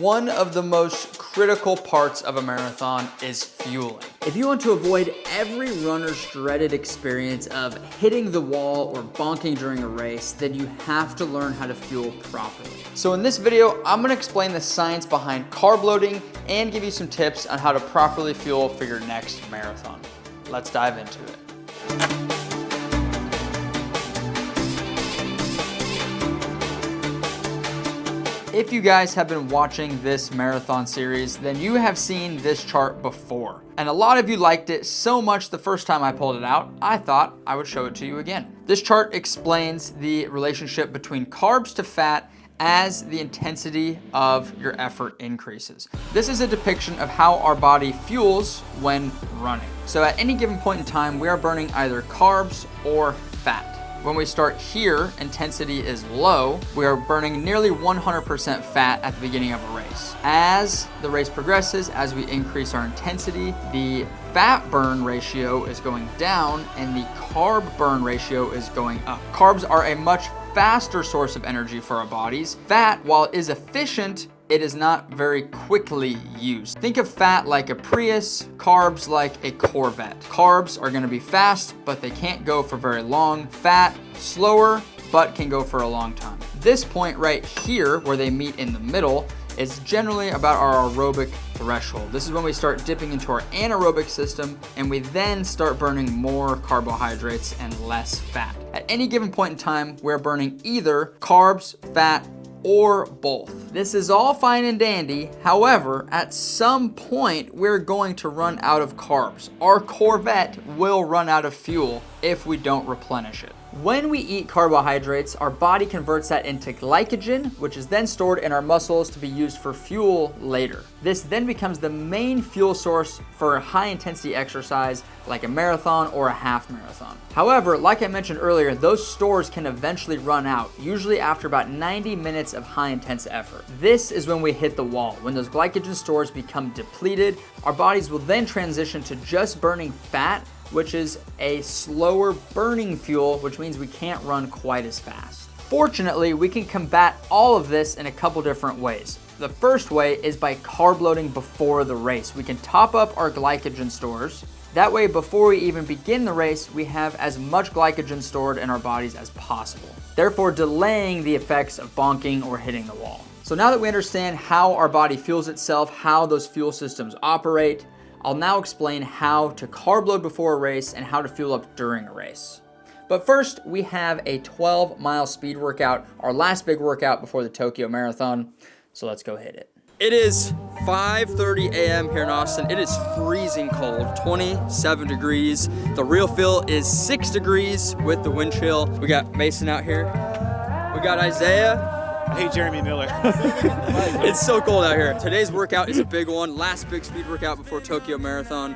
One of the most critical parts of a marathon is fueling. If you want to avoid every runner's dreaded experience of hitting the wall or bonking during a race, then you have to learn how to fuel properly. So in this video, I'm gonna explain the science behind carb loading and give you some tips on how to properly fuel for your next marathon. Let's dive into it. If you guys have been watching this marathon series, then you have seen this chart before. And a lot of you liked it so much the first time I pulled it out, I thought I would show it to you again. This chart explains the relationship between carbs to fat as the intensity of your effort increases. This is a depiction of how our body fuels when running. So at any given point in time, we are burning either carbs or fat. When we start here, intensity is low. We are burning nearly 100% fat at the beginning of a race. As the race progresses, as we increase our intensity, the fat burn ratio is going down and the carb burn ratio is going up. Carbs are a much faster source of energy for our bodies. Fat, while it is efficient, it is not very quickly used. Think of fat like a Prius, carbs like a Corvette. Carbs are gonna be fast, but they can't go for very long. Fat, slower, but can go for a long time. This point right here, where they meet in the middle, is generally about our aerobic threshold. This is when we start dipping into our anaerobic system and we then start burning more carbohydrates and less fat. At any given point in time, we're burning either carbs, fat, or both. This is all fine and dandy. However, at some point, we're going to run out of carbs. Our Corvette will run out of fuel if we don't replenish it. When we eat carbohydrates, our body converts that into glycogen, which is then stored in our muscles to be used for fuel later. This then becomes the main fuel source for high intensity exercise like a marathon or a half marathon. However, like I mentioned earlier, those stores can eventually run out, usually after about 90 minutes of high intense effort. This is when we hit the wall. When those glycogen stores become depleted, our bodies will then transition to just burning fat, which is a slower burning fuel, which means we can't run quite as fast. Fortunately, we can combat all of this in a couple different ways. The first way is by carb loading before the race. We can top up our glycogen stores. That way, before we even begin the race, we have as much glycogen stored in our bodies as possible, therefore delaying the effects of bonking or hitting the wall. So now that we understand how our body fuels itself, how those fuel systems operate, I'll now explain how to carb load before a race and how to fuel up during a race. But first, we have a 12-mile speed workout, our last big workout before the Tokyo Marathon. So let's go hit it. It is 5:30 a.m. here in Austin. It is freezing cold, 27 degrees. The real feel is 6 degrees with the wind chill. We got Mason out here. We got Isaiah. Hey, Jeremy Miller. It's so cold out here. Today's workout is a big one. Last big speed workout before Tokyo Marathon.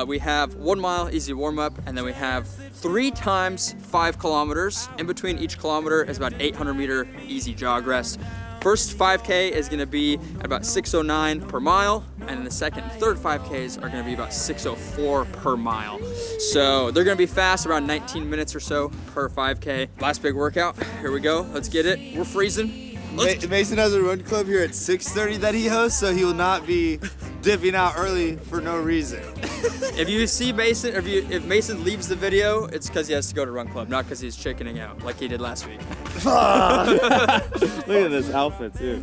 We have 1 mile easy warm up, and then we have 3 times 5 kilometers. In between each kilometer is about 800 meter easy jog rest. First 5K is gonna be at about 6:09 per mile, and then the second and third 5Ks are gonna be about 6:04 per mile. So they're gonna be fast, around 19 minutes or so per 5K. Last big workout, here we go, let's get it. We're freezing. Mason has a run club here at 6:30 that he hosts, so he will not be dipping out early for no reason. If you see Mason, if Mason leaves the video, it's because he has to go to run club, not because he's chickening out like he did last week. Look at this outfit too.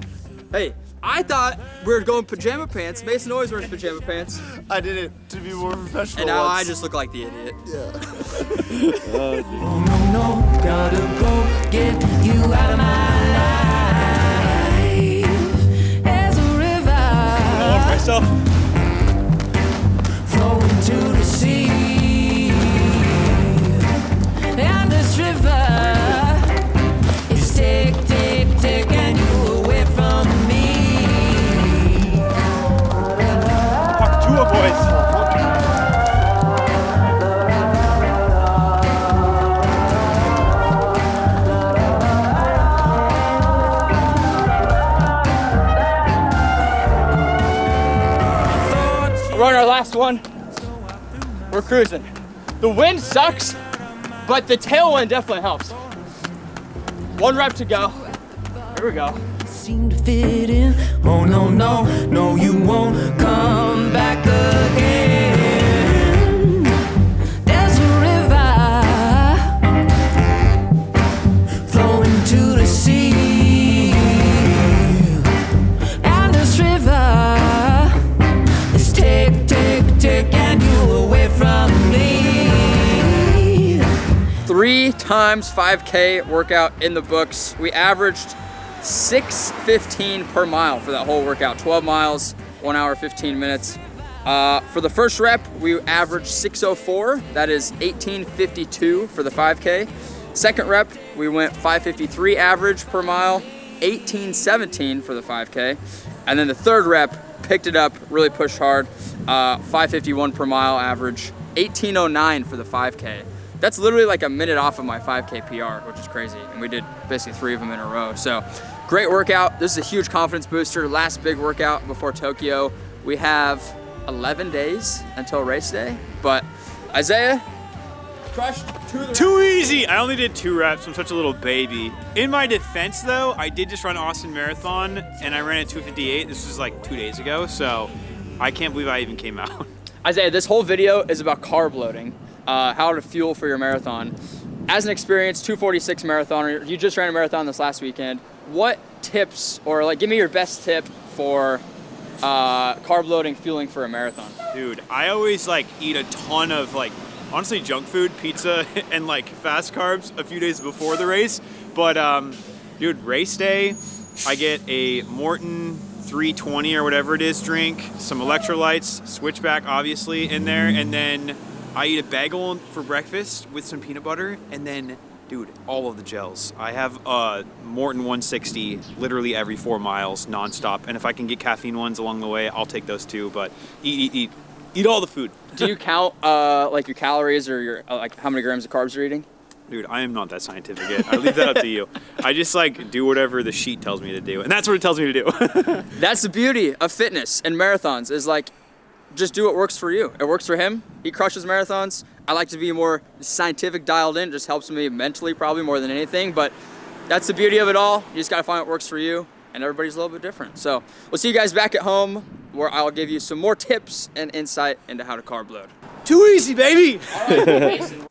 Hey, I thought we were going pajama pants. Mason always wears pajama pants. I did it to be more professional. And now once. I just look like the idiot. Yeah. Oh no, gotta go get you out of my life. As a river, I love myself. flowing to the sea. And this river is taking you away from me. Fuck, 2 boys. We're on our last one. We're cruising. The wind sucks, but the tailwind definitely helps. 1 rep to go. Here we go. seem to fit in. Oh no, no, no, you won't come back again. There's a river flowing to the sea, and this river is taking you away from me. 3 times 5K workout in the books. We averaged 6:15 per mile for that whole workout. 12 miles, 1 hour, 15 minutes. For the first rep, we averaged 6:04. That is 18:52 for the 5K. Second rep, we went 5:53 average per mile, 18:17 for the 5K. And then the third rep, picked it up, really pushed hard, 5:51 per mile average, 18:09 for the 5K. That's literally like a minute off of my 5K PR, which is crazy. And we did basically 3 of them in a row. So great workout. This is a huge confidence booster. Last big workout before Tokyo. We have 11 days until race day. But Isaiah, crushed Too easy. I only did 2 reps. I'm such a little baby. In my defense, though, I did just run Austin Marathon, and I ran at 2:58. This was like 2 days ago, so I can't believe I even came out. Isaiah, this whole video is about carb loading, how to fuel for your marathon. As an experienced 246 marathoner, you just ran a marathon this last weekend. What tips, or like, give me your best tip for carb loading, fueling for a marathon? Dude, I always like eat a ton of like, honestly, junk food, pizza, and like fast carbs a few days before the race. But dude, race day, I get a Morton 320 or whatever it is drink, some electrolytes, Switchback obviously in there, and then I eat a bagel for breakfast with some peanut butter, and then, dude, all of the gels. I have Morton 160 literally every 4 miles nonstop, and if I can get caffeine ones along the way, I'll take those too. But eat all the food. Do you count like your calories or your like how many grams of carbs you're eating? Dude, I am not that scientific yet. I leave that up to you. I just like do whatever the sheet tells me to do, and that's what it tells me to do. That's the beauty of fitness and marathons, is like, just do what works for you. It works for him. He crushes marathons. I like to be more scientific, dialed in. It just helps me mentally probably more than anything, but that's the beauty of it all. You just gotta find what works for you, and everybody's a little bit different. So we'll see you guys back at home, where I'll give you some more tips and insight into how to carb load. Too easy, baby.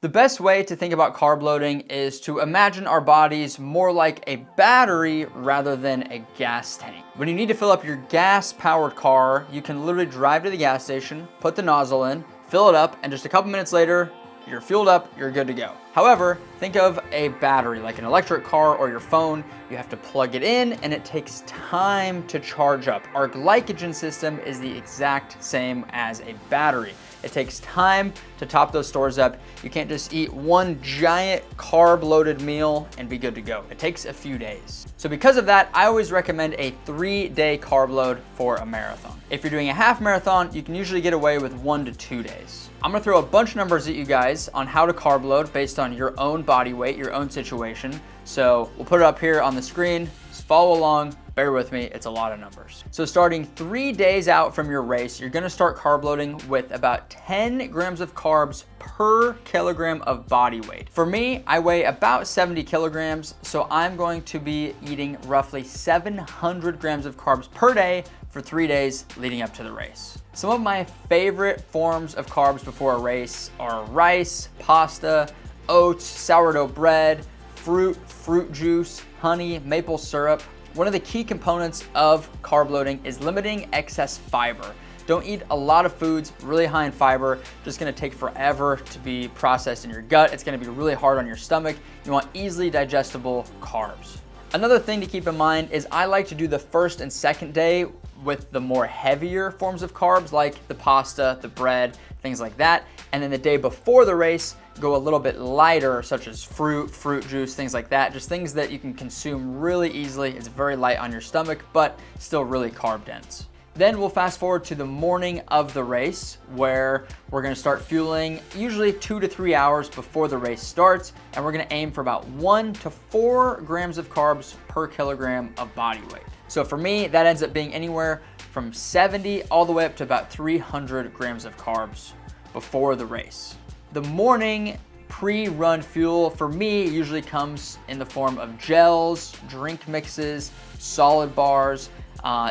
The best way to think about carb loading is to imagine our bodies more like a battery rather than a gas tank. When you need to fill up your gas-powered car, you can literally drive to the gas station, put the nozzle in, fill it up, and just a couple minutes later, you're fueled up, you're good to go. However, think of a battery, like an electric car or your phone. You have to plug it in, and it takes time to charge up. Our glycogen system is the exact same as a battery. It takes time to top those stores up. You can't just eat one giant carb-loaded meal and be good to go. It takes a few days. So because of that, I always recommend a 3-day carb load for a marathon. If you're doing a half marathon, you can usually get away with 1 to 2 days. I'm gonna throw a bunch of numbers at you guys on how to carb load based on your own body weight, your own situation. So we'll put it up here on the screen. Just follow along. Bear with me, it's a lot of numbers. So starting 3 days out from your race, you're gonna start carb loading with about 10 grams of carbs per kilogram of body weight. For me, I weigh about 70 kilograms, so I'm going to be eating roughly 700 grams of carbs per day for 3 days leading up to the race. Some of my favorite forms of carbs before a race are rice, pasta, oats, sourdough bread, fruit juice, honey, maple syrup. One of the key components of carb loading is limiting excess fiber. Don't eat a lot of foods really high in fiber, just gonna take forever to be processed in your gut. It's gonna be really hard on your stomach. You want easily digestible carbs. Another thing to keep in mind is I like to do the first and second day with the more heavier forms of carbs like the pasta, the bread, things like that. And then the day before the race, go a little bit lighter, such as fruit juice, things like that. Just things that you can consume really easily. It's very light on your stomach, but still really carb dense. Then we'll fast forward to the morning of the race, where we're gonna start fueling usually 2 to 3 hours before the race starts, and we're gonna aim for about 1 to 4 grams of carbs per kilogram of body weight. So for me, that ends up being anywhere from 70 all the way up to about 300 grams of carbs before the race. The morning Pre-run fuel for me usually comes in the form of gels, drink mixes, solid bars.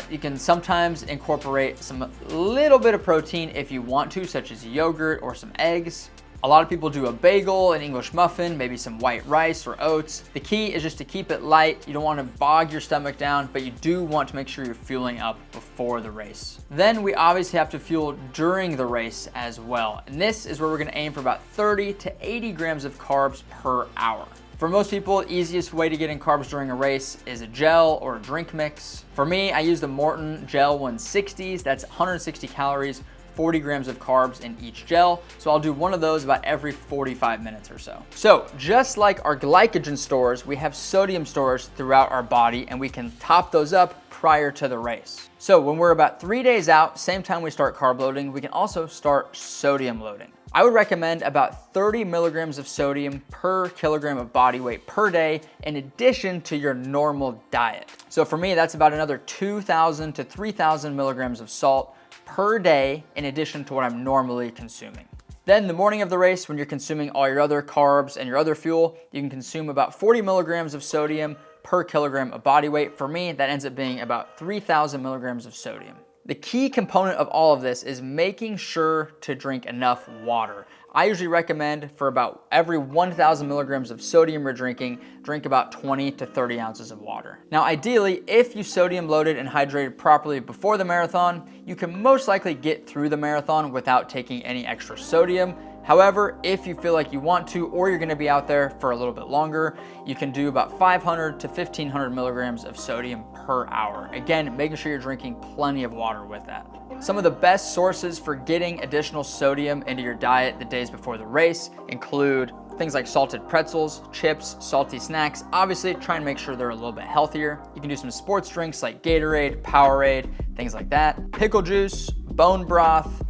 You can sometimes incorporate some little bit of protein if you want to, such as yogurt or some eggs. A lot of people do a bagel, an English muffin, maybe some white rice or oats. The key is just to keep it light. You don't want to bog your stomach down, but you do want to make sure you're fueling up before the race. Then we obviously have to fuel during the race as well. And this is where we're going to aim for about 30 to 80 grams of carbs per hour. For most people, the easiest way to get in carbs during a race is a gel or a drink mix. For me, I use the Morton Gel 160s. That's 160 calories, 40 grams of carbs in each gel. So I'll do one of those about every 45 minutes or so. So just like our glycogen stores, we have sodium stores throughout our body, and we can top those up prior to the race. So when we're about 3 days out, same time we start carb loading, we can also start sodium loading. I would recommend about 30 milligrams of sodium per kilogram of body weight per day in addition to your normal diet. So for me, that's about another 2,000 to 3,000 milligrams of salt per day in addition to what I'm normally consuming. Then the morning of the race, when you're consuming all your other carbs and your other fuel, you can consume about 40 milligrams of sodium per kilogram of body weight. For me, that ends up being about 3,000 milligrams of sodium. The key component of all of this is making sure to drink enough water. I usually recommend for about every 1,000 milligrams of sodium you're drinking, drink about 20 to 30 ounces of water. Now, ideally, if you sodium loaded and hydrated properly before the marathon, you can most likely get through the marathon without taking any extra sodium. However, if you feel like you want to, or you're gonna be out there for a little bit longer, you can do about 500 to 1,500 milligrams of sodium per hour. Again, making sure you're drinking plenty of water with that. Some of the best sources for getting additional sodium into your diet the days before the race include things like salted pretzels, chips, salty snacks. Obviously, try and make sure they're a little bit healthier. You can do some sports drinks like Gatorade, Powerade, things like that. Pickle juice, bone broth,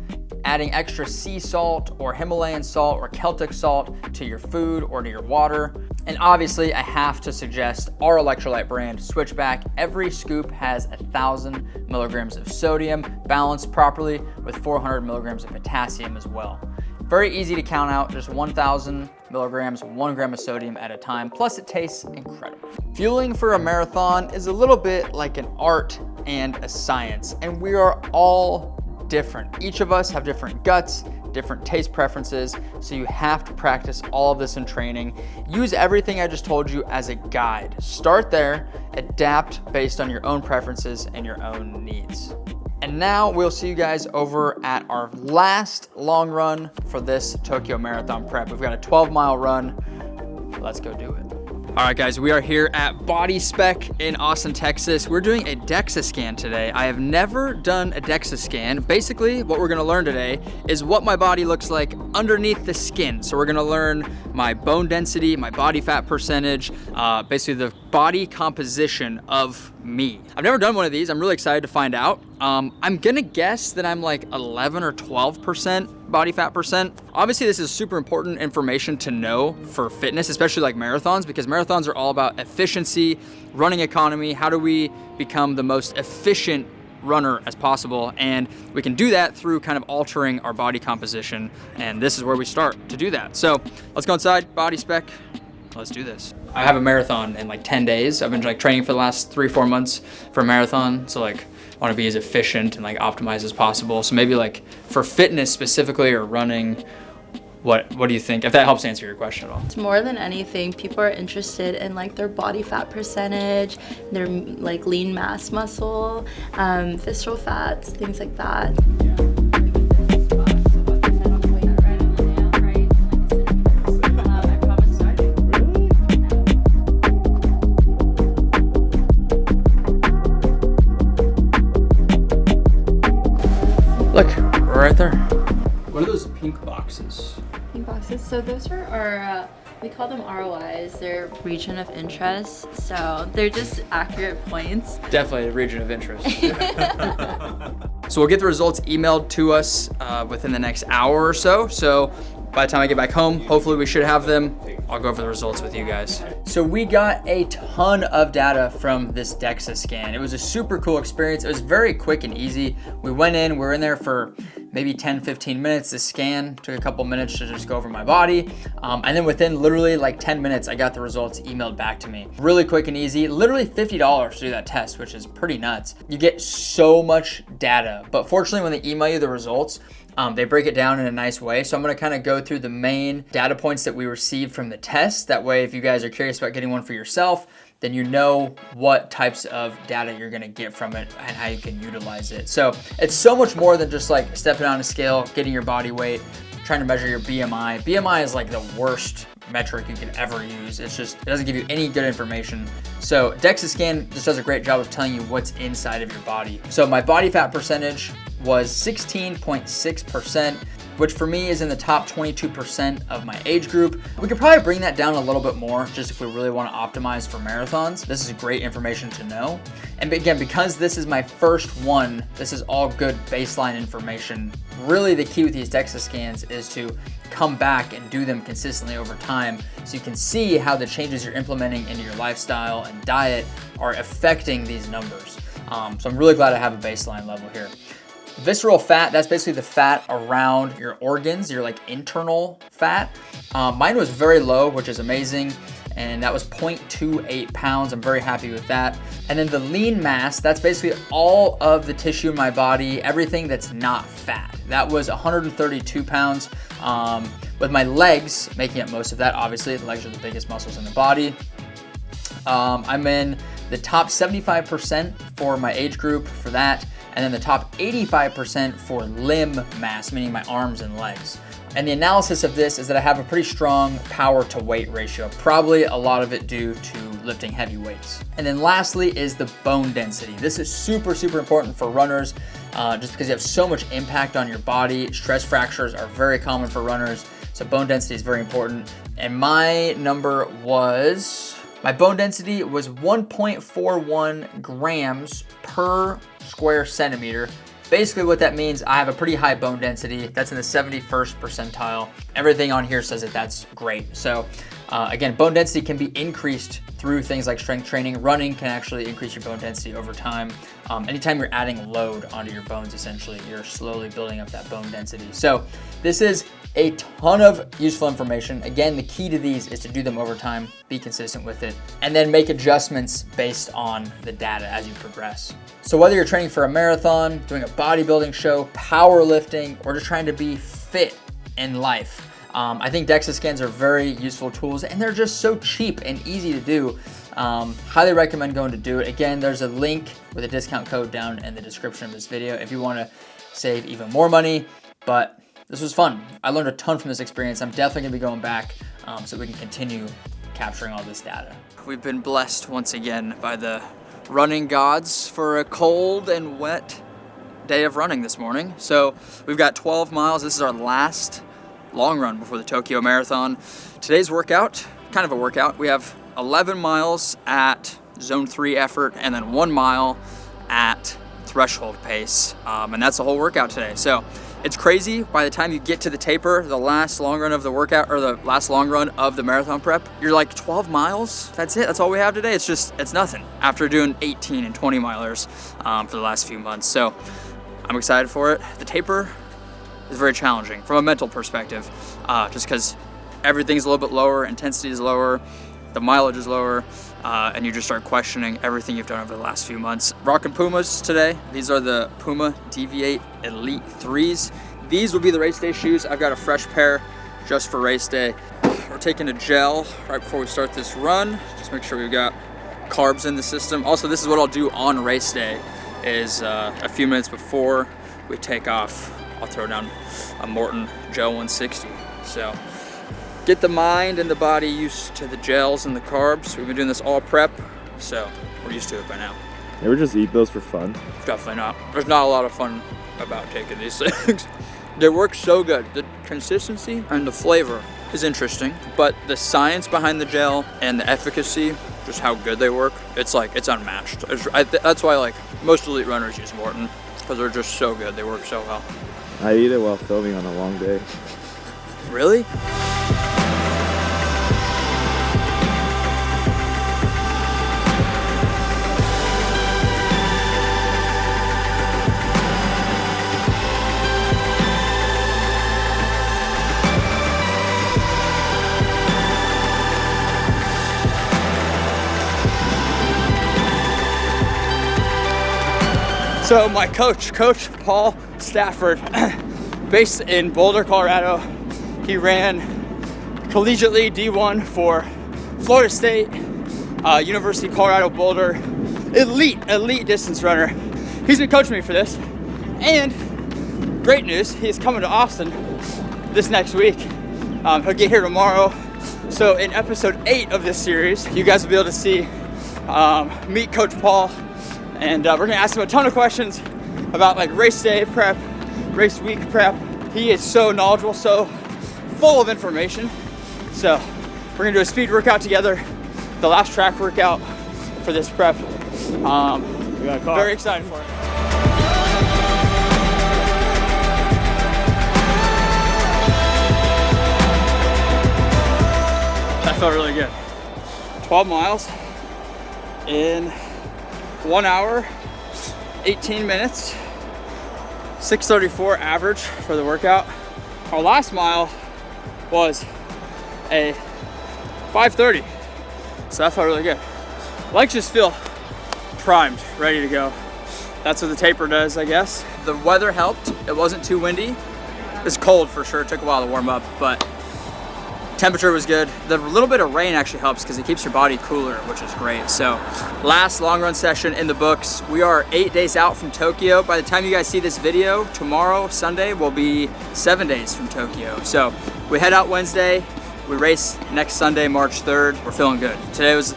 adding extra sea salt or Himalayan salt or Celtic salt to your food or to your water. And obviously, I have to suggest our electrolyte brand, Switchback. Every scoop has 1,000 milligrams of sodium, balanced properly with 400 milligrams of potassium as well. Very easy to count out, just 1,000 milligrams, 1 gram of sodium at a time, plus it tastes incredible. Fueling for a marathon is a little bit like an art and a science, and we are all different. Each of us have different guts, different taste preferences, so you have to practice all of this in training. Use everything I just told you as a guide. Start there, adapt based on your own preferences and your own needs. And now we'll see you guys over at our last long run for this Tokyo Marathon prep. We've got a 12-mile run. Let's go do it. All right, guys, we are here at Body Spec in Austin, Texas. We're doing a DEXA scan today. I have never done a DEXA scan. Basically, what we're gonna learn today is what my body looks like underneath the skin. So we're gonna learn my bone density, my body fat percentage, basically the body composition of me. I've never done one of these. I'm really excited to find out. I'm gonna guess that I'm like 11 or 12% body fat percent. Obviously, this is super important information to know for fitness, especially like marathons, because marathons are all about efficiency, running economy. How do we become the most efficient runner as possible? And we can do that through kind of altering our body composition. And this is where we start to do that. So let's go inside, Body Spec. Let's do this. I have a marathon in like 10 days. I've been like training for the last 3-4 months for a marathon. So like I want to be as efficient and like optimized as possible. So maybe like for fitness specifically or running, what do you think? If that helps answer your question at all. It's more than anything, people are interested in like their body fat percentage, their like lean mass muscle, visceral fats, things like that. Look, right there. What are those pink boxes? Pink boxes. So those are our, we call them ROIs. They're region of interest. So they're just accurate points. Definitely a region of interest. So we'll get the results emailed to us within the next hour or so. So by the time I get back home, hopefully we should have them. I'll go over the results with you guys. So we got a ton of data from this DEXA scan. It was a super cool experience. It was very quick and easy. We went in, we were in there for maybe 10, 15 minutes. The scan took a couple minutes to just go over my body. And then within literally like 10 minutes, I got the results emailed back to me. Really quick and easy, literally $50 to do that test, which is pretty nuts. You get so much data, but fortunately when they email you the results, they break it down in a nice way. So I'm gonna kind of go through the main data points that we received from the test. That way, if you guys are curious about getting one for yourself, then you know what types of data you're gonna get from it and how you can utilize it. So it's so much more than just like stepping on a scale, getting your body weight, trying to measure your BMI. BMI is like the worst metric you can ever use. It's just, it doesn't give you any good information. So DEXA scan just does a great job of telling you what's inside of your body. So my body fat percentage was 16.6%, which for me is in the top 22% of my age group. We could probably bring that down a little bit more just if we really want to optimize for marathons. This is great information to know. And again, because this is my first one, this is all good baseline information. Really the key with these DEXA scans is to come back and do them consistently over time so you can see how the changes you're implementing into your lifestyle and diet are affecting these numbers. So I'm really glad I have a baseline level here. Visceral fat, that's basically the fat around your organs, your like internal fat. Mine was very low, which is amazing. And that was 0.28 pounds. I'm very happy with that. And then the lean mass, that's basically all of the tissue in my body, everything that's not fat. That was 132 pounds, with my legs making up most of that. Obviously, the legs are the biggest muscles in the body. I'm in the top 75% for my age group for that. And then the top 85% for limb mass, meaning my arms and legs. And the analysis of this is that I have a pretty strong power to weight ratio, probably a lot of it due to lifting heavy weights. And then lastly is the bone density. This is super, super important for runners, just because you have so much impact on your body. Stress fractures are very common for runners, so bone density is very important. And my bone density was 1.41 grams per square centimeter. Basically what that means, I have a pretty high bone density. That's in the 71st percentile. Everything on here says that that's great. So again, bone density can be increased through things like strength training. Running can actually increase your bone density over time. Anytime you're adding load onto your bones, essentially, you're slowly building up that bone density. So this is a ton of useful information. Again, the key to these is to do them over time, be consistent with it, and then make adjustments based on the data as you progress. So whether you're training for a marathon, doing a bodybuilding show, powerlifting, or just trying to be fit in life, I think DEXA scans are very useful tools, and they're just so cheap and easy to do. Highly recommend going to do it. Again, there's a link with a discount code down in the description of this video if you want to save even more money. But this was fun. I learned a ton from this experience. I'm definitely gonna be going back so we can continue capturing all this data. We've been blessed once again by the running gods for a cold and wet day of running this morning. So we've got 12 miles. This is our last long run before the Tokyo Marathon. Today's workout, kind of a workout. We have 11 miles at zone 3 effort and then 1 mile at threshold pace. And that's the whole workout today. So it's crazy. By the time you get to the taper, the last long run of the workout, or the last long run of the marathon prep, you're like 12 miles. That's it. That's all we have today. It's nothing after doing 18 and 20 milers for the last few months. So I'm excited for it. The taper is very challenging from a mental perspective, just because everything's a little bit lower, intensity is lower, the mileage is lower, and you just start questioning everything you've done over the last few months. Rocking Pumas today. These are the Puma Deviate Elite 3s. These will be the race day shoes. I've got a fresh pair just for race day. We're taking a gel right before we start this run. Just make sure we've got carbs in the system. Also, this is what I'll do on race day, is a few minutes before we take off, I'll throw down a Morton Gel 160. So get the mind and the body used to the gels and the carbs. We've been doing this all prep, so we're used to it by now. You ever just eat those for fun? Definitely not. There's not a lot of fun about taking these things. They work so good. The consistency and the flavor is interesting, but the science behind the gel and the efficacy, just how good they work, it's unmatched. That's why like most elite runners use Morton, because they're just so good. They work so well. I eat it while filming on a long day. Really? So my coach Paul Stafford, based in Boulder, Colorado, he ran collegiately D1 for Florida State, University of Colorado Boulder, elite distance runner. He's been coaching me for this, and great news, he's coming to Austin this next week. He'll get here tomorrow. So in episode 8 of this series, you guys will be able to see, meet Coach Paul, and we're gonna ask him a ton of questions about like race day prep, race week prep. He is so knowledgeable, so full of information. So we're gonna do a speed workout together, the last track workout for this prep. Very excited for it. That felt really good. 12 miles in 1 hour, 18 minutes, 6:34 average for the workout. Our last mile was a 5:30, so that felt really good. Legs just feel primed, ready to go. That's what the taper does, I guess. The weather helped. It wasn't too windy. It was cold for sure. It took a while to warm up, but temperature was good. The little bit of rain actually helps because it keeps your body cooler, which is great. So last long run session in the books. We are 8 days out from Tokyo. By the time you guys see this video, tomorrow, Sunday, will be 7 days from Tokyo. So we head out Wednesday. We race next Sunday, March 3rd. We're feeling good. Today was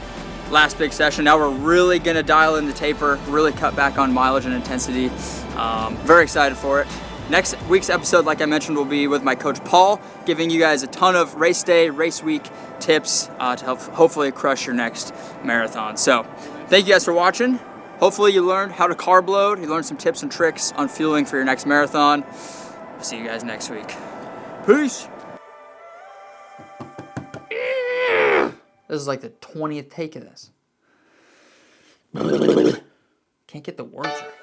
last big session. Now we're really gonna dial in the taper, really cut back on mileage and intensity. Very excited for it. Next week's episode, like I mentioned, will be with my coach Paul, giving you guys a ton of race day, race week tips to help hopefully crush your next marathon. So thank you guys for watching. Hopefully you learned how to carb load. You learned some tips and tricks on fueling for your next marathon. I'll see you guys next week. Peace. This is like the 20th take of this. Can't get the words right.